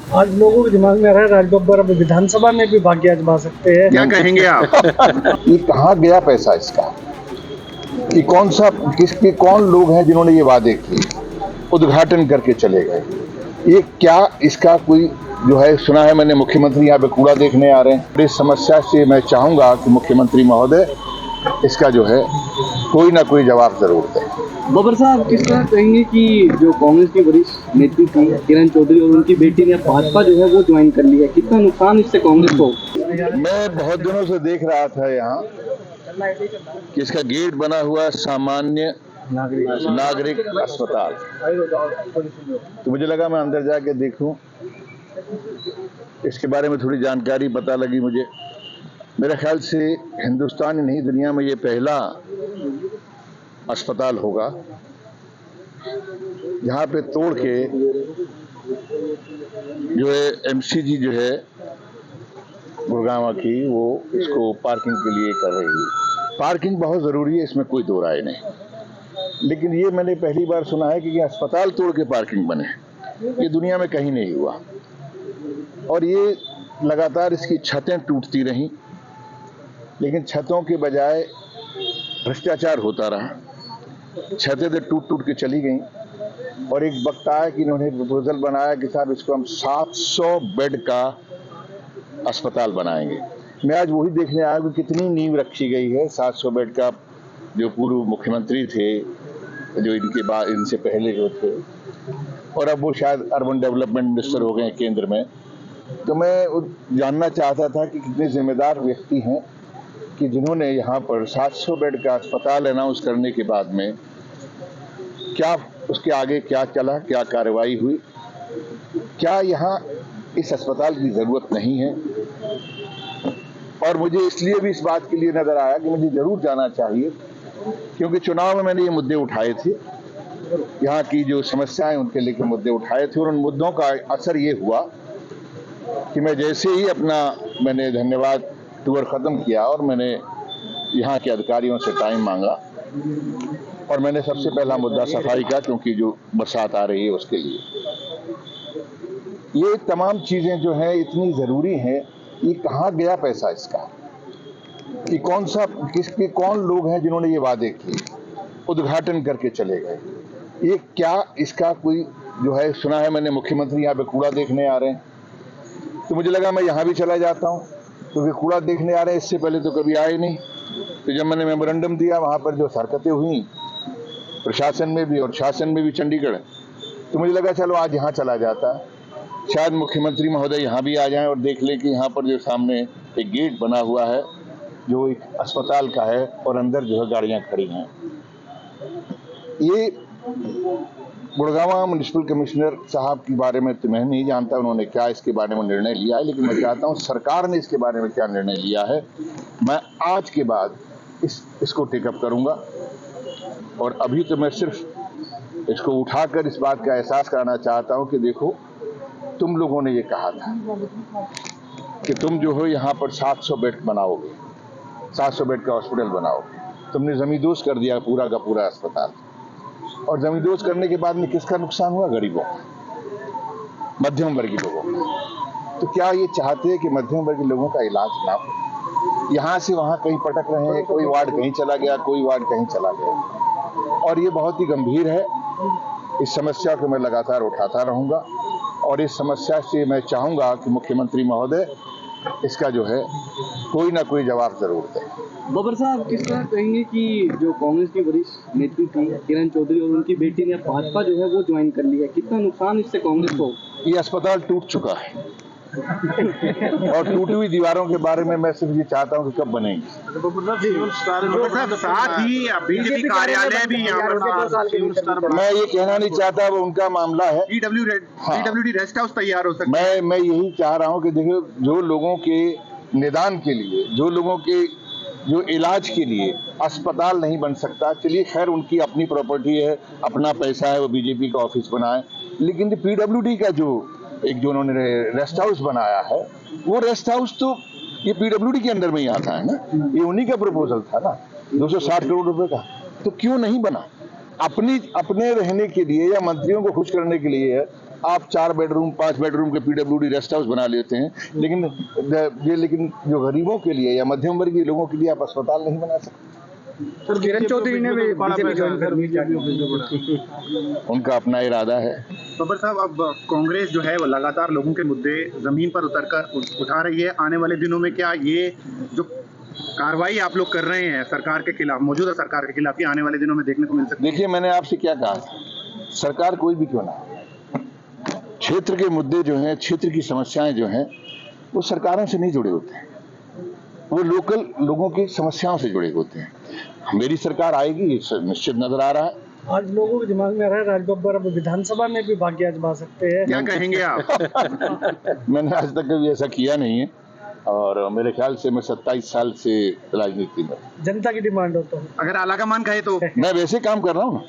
आज लोगों के दिमाग में रहा है राज बब्बर अब विधानसभा में भी भाग्य आजमा सकते हैं। क्या कहेंगे आप? ये कहाँ गया पैसा इसका? कि कौन सा किसके कौन लोग हैं जिन्होंने ये वादे किए, उद्घाटन करके चले गए? ये क्या इसका कोई जो है सुना है मैंने मुख्यमंत्री यहाँ पे कूड़ा देखने आ रहे हैं। इस समस्या से मैं चाहूंगा कि मुख्यमंत्री महोदय इसका जो है कोई ना कोई जवाब जरूर दें। बब्बर साहब किस तरह कहेंगे कि जो कांग्रेस की वरिष्ठ नेत्री थी किरण चौधरी और उनकी बेटी ने भाजपा जो है वो ज्वाइन कर लिया है, कितना नुकसान इससे कांग्रेस को? मैं बहुत दिनों से देख रहा था यहाँ कि इसका गेट बना हुआ सामान्य नागरिक अस्पताल, तो मुझे लगा मैं अंदर जाके देखूं, इसके बारे में थोड़ी जानकारी पता लगी मुझे। मेरे ख्याल से हिंदुस्तान ही नहीं दुनिया में ये पहला अस्पताल होगा जहाँ पे तोड़ के जो है एमसीजी जो है गुड़गांव की वो इसको पार्किंग के लिए कर रही है। पार्किंग बहुत ज़रूरी है, इसमें कोई दो राय नहीं, लेकिन ये मैंने पहली बार सुना है कि अस्पताल तोड़ के पार्किंग बने, ये दुनिया में कहीं नहीं हुआ। और ये लगातार इसकी छतें टूटती रहीं, लेकिन छतों के बजाय भ्रष्टाचार होता रहा। छतें तो टूट टूट के चली गईं और एक वक्त आया कि इन्होंने प्रपोजल बनाया कि साहब इसको हम 700 बेड का अस्पताल बनाएंगे। मैं आज वही देखने आया कि कितनी नींव रखी गई है 700 बेड का। जो पूर्व मुख्यमंत्री थे, जो इनके बाद इनसे पहले जो थे, और अब वो शायद अर्बन डेवलपमेंट मिनिस्टर हो गए केंद्र में, तो मैं जानना चाहता था कि कितने जिम्मेदार व्यक्ति हैं कि जिन्होंने यहाँ पर 700 बेड का अस्पताल अनाउंस करने के बाद में क्या उसके आगे क्या चला, क्या कार्रवाई हुई, क्या यहाँ इस अस्पताल की जरूरत नहीं है। और मुझे इसलिए भी इस बात के लिए नजर आया कि मुझे जरूर जाना चाहिए, क्योंकि चुनाव में मैंने ये मुद्दे उठाए थे, यहाँ की जो समस्याएं उनके लेकर मुद्दे उठाए थे, और उन मुद्दों का असर ये हुआ कि मैं जैसे ही मैंने धन्यवाद टूर खत्म किया और मैंने यहाँ के अधिकारियों से टाइम मांगा, और मैंने सबसे पहला मुद्दा सफाई का, क्योंकि जो बरसात आ रही है उसके लिए ये तमाम चीजें जो हैं इतनी जरूरी हैं। ये कहाँ गया पैसा इसका? कि कौन सा किसके कौन लोग हैं जिन्होंने ये वादे किए, उद्घाटन करके चले गए? ये क्या इसका कोई जो है सुना है मैंने मुख्यमंत्री यहाँ पे कूड़ा देखने आ रहे हैं, तो मुझे लगा मैं यहाँ भी चला जाता हूँ, क्योंकि कूड़ा देखने आ रहे हैं, इससे पहले तो कभी आए नहीं। तो जब मैंने मेमोरेंडम दिया वहाँ पर जो हरकतें हुई प्रशासन में भी और शासन में भी चंडीगढ़, तो मुझे लगा चलो आज यहाँ चला जाता, शायद मुख्यमंत्री महोदय यहाँ भी आ जाएं और देख लें कि यहाँ पर जो सामने एक गेट बना हुआ है जो एक अस्पताल का है और अंदर जो है गाड़ियाँ खड़ी हैं। ये गुड़गांव म्युनिसिपल कमिश्नर साहब के बारे में तो मैं नहीं जानता उन्होंने क्या इसके बारे में निर्णय लिया है, लेकिन मैं चाहता हूँ सरकार ने इसके बारे में क्या निर्णय लिया है। मैं आज के बाद इसको टेकअप करूँगा, और अभी तो मैं सिर्फ इसको उठाकर इस बात का एहसास कराना चाहता हूँ कि देखो, तुम लोगों ने ये कहा था कि तुम जो हो यहाँ पर 700 बेड बनाओगे, 700 बेड का हॉस्पिटल बनाओगे, तुमने जमींदोज कर दिया पूरा का पूरा अस्पताल। और जमींदोज करने के बाद में किसका नुकसान हुआ? गरीबों, मध्यम वर्गीय लोगों का। तो क्या ये चाहते हैं कि मध्यम वर्गीय लोगों का इलाज ना हो? यहाँ से वहाँ कहीं पटक रहे हैं, कोई वार्ड कहीं चला गया, कोई वार्ड कहीं चला गया, और ये बहुत ही गंभीर है। इस समस्या को मैं लगातार उठाता रहूंगा, और इस समस्या से मैं चाहूंगा कि मुख्यमंत्री महोदय इसका जो है कोई ना कोई जवाब जरूर दें। बब्बर साहब किस तरह कहेंगे कि जो कांग्रेस की वरिष्ठ नेत्री थी किरण चौधरी और उनकी बेटी ने भाजपा जो है वो ज्वाइन कर लिया है, कितना नुकसान इससे कांग्रेस को? ये अस्पताल टूट चुका है और टूटी हुई दीवारों के बारे में मैं सिर्फ ये चाहता हूँ कि कब बनेंगी। साथ ही बीजेपी कार्यालय भी यहाँ पर, मैं ये कहना नहीं चाहता, वो उनका मामला है। पीडब्ल्यूडी रेस्ट हाउस तैयार हो सकता है। मैं यही चाह रहा हूँ कि देखिए, जो लोगों के निदान के लिए, जो लोगों के जो इलाज के लिए अस्पताल नहीं बन सकता, चलिए खैर उनकी अपनी प्रॉपर्टी है, अपना पैसा है, वो बीजेपी का ऑफिस बनाए, लेकिन पीडब्ल्यूडी का जो उन्होंने रेस्ट हाउस बनाया है, वो रेस्ट हाउस तो ये पीडब्ल्यूडी के अंडर में ही आता है ना, ये उन्हीं का प्रपोजल था ना, 260 करोड़ रुपए का, तो क्यों नहीं बना? अपने रहने के लिए या मंत्रियों को खुश करने के लिए आप 4 बेडरूम 5 बेडरूम के पीडब्ल्यूडी रेस्ट हाउस बना लेते हैं, लेकिन जो गरीबों के लिए या मध्यम वर्गीय लोगों के लिए आप अस्पताल नहीं बना सकते। सर किरण चौधरी ने बीजेपी ज्वाइन करनी उनका अपना इरादा है। बब्बर साहब, अब कांग्रेस जो है वो लगातार लोगों के मुद्दे जमीन पर उतरकर उठा रही है। आने वाले दिनों में क्या ये जो कार्रवाई आप लोग कर रहे हैं सरकार के खिलाफ, मौजूदा सरकार के खिलाफ, ये आने वाले दिनों में देखने को मिल सकती है? देखिए, मैंने आपसे क्या कहा, सरकार कोई भी क्यों ना, क्षेत्र के मुद्दे जो हैं, क्षेत्र की समस्याएं जो हैं, वो सरकारों से नहीं जुड़े होते हैं, वो लोकल लोगों की समस्याओं से जुड़े होते हैं। मेरी सरकार आएगी, निश्चित नजर आ रहा है। आज लोगों के दिमाग में रहा है राज बब्बर अब विधानसभा में भी भाग्य आजमा सकते हैं, क्या कहेंगे आप? मैंने आज तक कभी ऐसा किया नहीं है और मेरे ख्याल से मैं 27 साल से राजनीति में। जनता की डिमांड हो तो अगर आलाकमान कहे तो मैं वैसे काम कर रहा हूँ।